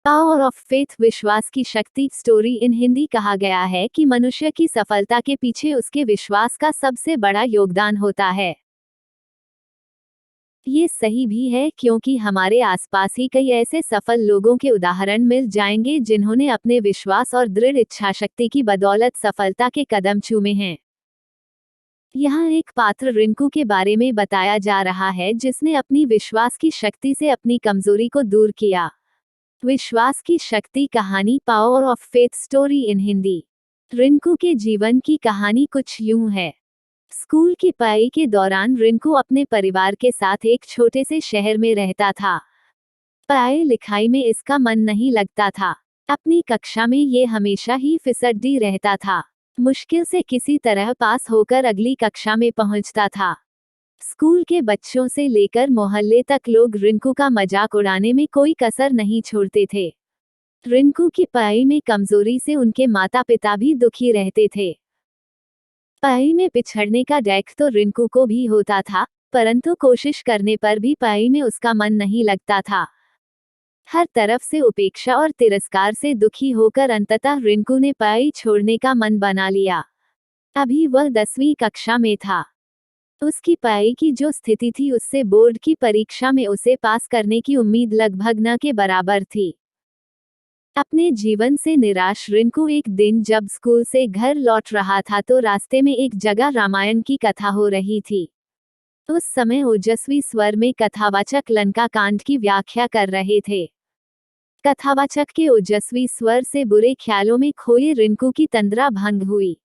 Power of faith, विश्वास की शक्ति स्टोरी इन हिंदी। कहा गया है कि मनुष्य की सफलता के पीछे उसके विश्वास का सबसे बड़ा योगदान होता है। ये सही भी है क्योंकि हमारे आसपास ही कई ऐसे सफल लोगों के उदाहरण मिल जाएंगे जिन्होंने अपने विश्वास और दृढ़ इच्छाशक्ति की बदौलत सफलता के कदम चूमे हैं। यहाँ एक पात्र रिंकू के बारे में बताया जा रहा है जिसने अपनी विश्वास की शक्ति से अपनी कमजोरी को दूर किया। विश्वास की शक्ति कहानी, power of faith story in Hindi. Rinku के जीवन की कहानी कुछ यूं है। स्कूल की पढ़ाई के दौरान रिंकू अपने परिवार के साथ एक छोटे से शहर में रहता था। पढ़ाई लिखाई में इसका मन नहीं लगता था। अपनी कक्षा में ये हमेशा ही फिसड्डी रहता था। मुश्किल से किसी तरह पास होकर अगली कक्षा में पहुंचता था। स्कूल के बच्चों से लेकर मोहल्ले तक लोग रिंकू का मजाक उड़ाने में कोई कसर नहीं छोड़ते थे। रिंकू की पढ़ाई में कमजोरी से उनके माता पिता भी दुखी रहते थे। पढ़ाई में पिछड़ने का डर तो रिंकू को भी होता था, परंतु कोशिश करने पर भी पढ़ाई में उसका मन नहीं लगता था। हर तरफ से उपेक्षा और तिरस्कार से दुखी होकर अंततः रिंकू ने पढ़ाई छोड़ने का मन बना लिया। अभी वह 10वीं कक्षा में था। उसकी पढ़ाई की जो स्थिति थी उससे बोर्ड की परीक्षा में उसे पास करने की उम्मीद लगभग न के बराबर थी। अपने जीवन से निराश रिंकू एक दिन जब स्कूल से घर लौट रहा था तो रास्ते में एक जगह रामायण की कथा हो रही थी। उस समय ओजस्वी स्वर में कथावाचक लंका कांड की व्याख्या कर रहे थे। कथावाचक के ओजस्वी स्वर से बुरे ख्यालों में खोए रिंकू की तंद्रा भंग हुई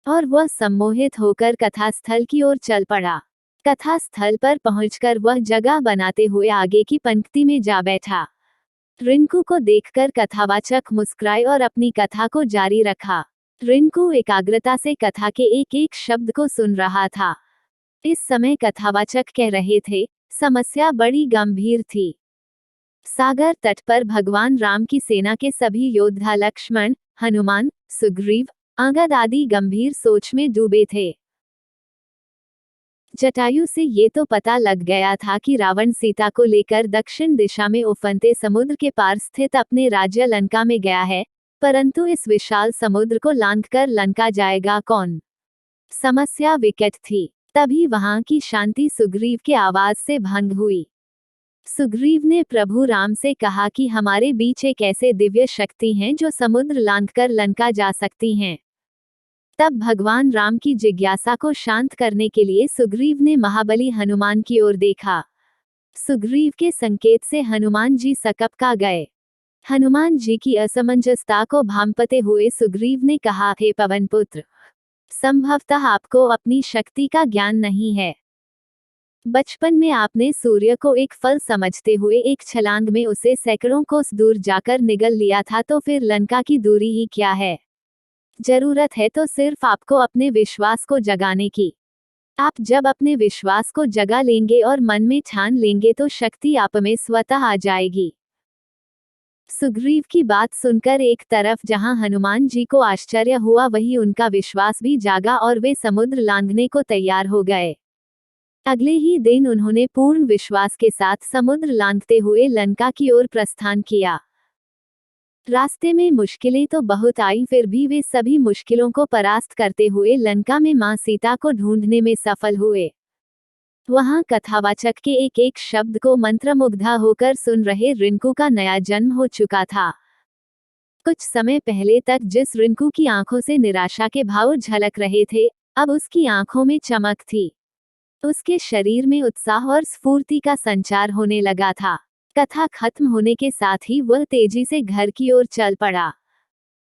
और वह सम्मोहित होकर कथास्थल की ओर चल पड़ा। कथास्थल पर पहुंचकर वह जगह बनाते हुए आगे की पंक्ति में जा बैठा। रिंकू को देखकर कथावाचक मुस्कुराए और अपनी कथा को जारी रखा। रिंकू एकाग्रता से कथा के एक एक शब्द को सुन रहा था। इस समय कथावाचक कह रहे थे, समस्या बड़ी गंभीर थी। सागर तट पर भगवान राम की सेना के सभी योद्धा लक्ष्मण, हनुमान, सुग्रीव, अंगद आदि गंभीर सोच में डूबे थे। जटायु से ये तो पता लग गया था कि रावण सीता को लेकर दक्षिण दिशा में उफनते समुद्र के पार स्थित अपने राज्य लंका में गया है, परंतु इस विशाल समुद्र को लांघकर लंका जाएगा कौन? समस्या विकट थी। तभी वहां की शांति सुग्रीव के आवाज से भंग हुई। सुग्रीव ने प्रभु राम से कहा कि हमारे बीच एक ऐसे दिव्य शक्ति हैं जो समुद्र लांघकर लंका जा सकती हैं। तब भगवान राम की जिज्ञासा को शांत करने के लिए सुग्रीव ने महाबली हनुमान की ओर देखा। सुग्रीव के संकेत से हनुमान जी सकपका गए। हनुमान जी की असमंजसता को भांपते हुए सुग्रीव ने कहा, हे पवनपुत्र, संभवतः आपको अपनी शक्ति का ज्ञान नहीं है। बचपन में आपने सूर्य को एक फल समझते हुए एक छलांग में उसे सैकड़ों कोस दूर जाकर निगल लिया था, तो फिर लंका की दूरी ही क्या है? जरूरत है तो सिर्फ आपको अपने विश्वास को जगाने की। आप जब अपने विश्वास को जगा लेंगे और मन में ठान लेंगे तो शक्ति आप में स्वतः आ जाएगी। सुग्रीव की बात सुनकर एक तरफ जहां हनुमान जी को आश्चर्य हुआ, वहीं उनका विश्वास भी जागा और वे समुद्र लांघने को तैयार हो गए। अगले ही दिन उन्होंने पूर्ण विश्वास के साथ समुद्र लांघते हुए लंका की ओर प्रस्थान किया। रास्ते में मुश्किलें तो बहुत आई, फिर भी वे सभी मुश्किलों को परास्त करते हुए लंका में मां सीता को ढूंढने में सफल हुए। वहां कथावाचक के एक एक शब्द को मंत्रमुग्धा होकर सुन रहे रिंकू का नया जन्म हो चुका था। कुछ समय पहले तक जिस रिंकू की आंखों से निराशा के भाव झलक रहे थे, अब उसकी आंखों में चमक थी। उसके शरीर में उत्साह और स्फूर्ति का संचार होने लगा था। कथा खत्म होने के साथ ही वह तेजी से घर की ओर चल पड़ा।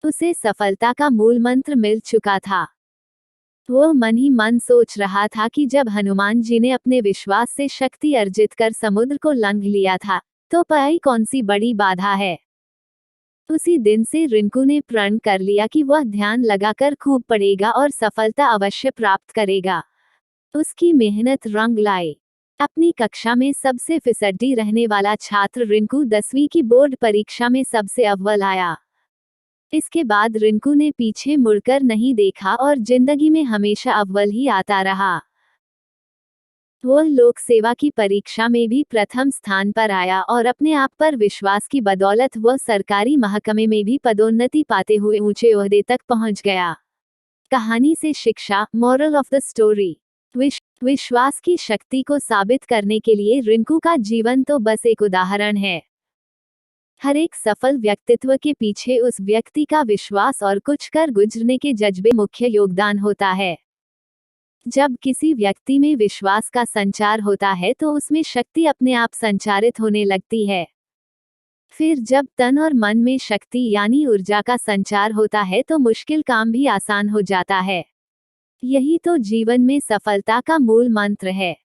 उसे सफलता का मूल मंत्र मिल चुका था। वह मन ही मन सोच रहा था कि जब हनुमान जी ने अपने विश्वास से शक्ति अर्जित कर समुद्र को लांघ लिया था, तो पढ़ाई कौन सी बड़ी बाधा है। उसी दिन से रिंकू ने प्रण कर लिया कि वह ध्यान लगाकर खूब पढ़ेगा और सफलता अवश्य प्राप्त करेगा। उसकी मेहनत रंग लाई। अपनी कक्षा में सबसे फिसड्डी रहने वाला छात्र रिंकू 10वीं की बोर्ड परीक्षा में सबसे अव्वल आया। इसके बाद रिंकू ने पीछे मुड़कर नहीं देखा और जिंदगी में हमेशा अव्वल ही आता रहा। वह लोक सेवा की परीक्षा में भी प्रथम स्थान पर आया और अपने आप पर विश्वास की बदौलत वह सरकारी महकमे में भी पदोन्नति पाते हुए ऊंचे ओहदे तक पहुंच गया। कहानी से शिक्षा, मोरल ऑफ द स्टोरी। विश्वास की शक्ति को साबित करने के लिए रिंकू का जीवन तो बस एक उदाहरण है। हर एक सफल व्यक्तित्व के पीछे उस व्यक्ति का विश्वास और कुछ कर गुजरने के जज्बे मुख्य योगदान होता है। जब किसी व्यक्ति में विश्वास का संचार होता है तो उसमें शक्ति अपने आप संचारित होने लगती है। फिर जब तन और मन में शक्ति यानी ऊर्जा का संचार होता है तो मुश्किल काम भी आसान हो जाता है। यही तो जीवन में सफलता का मूल मंत्र है।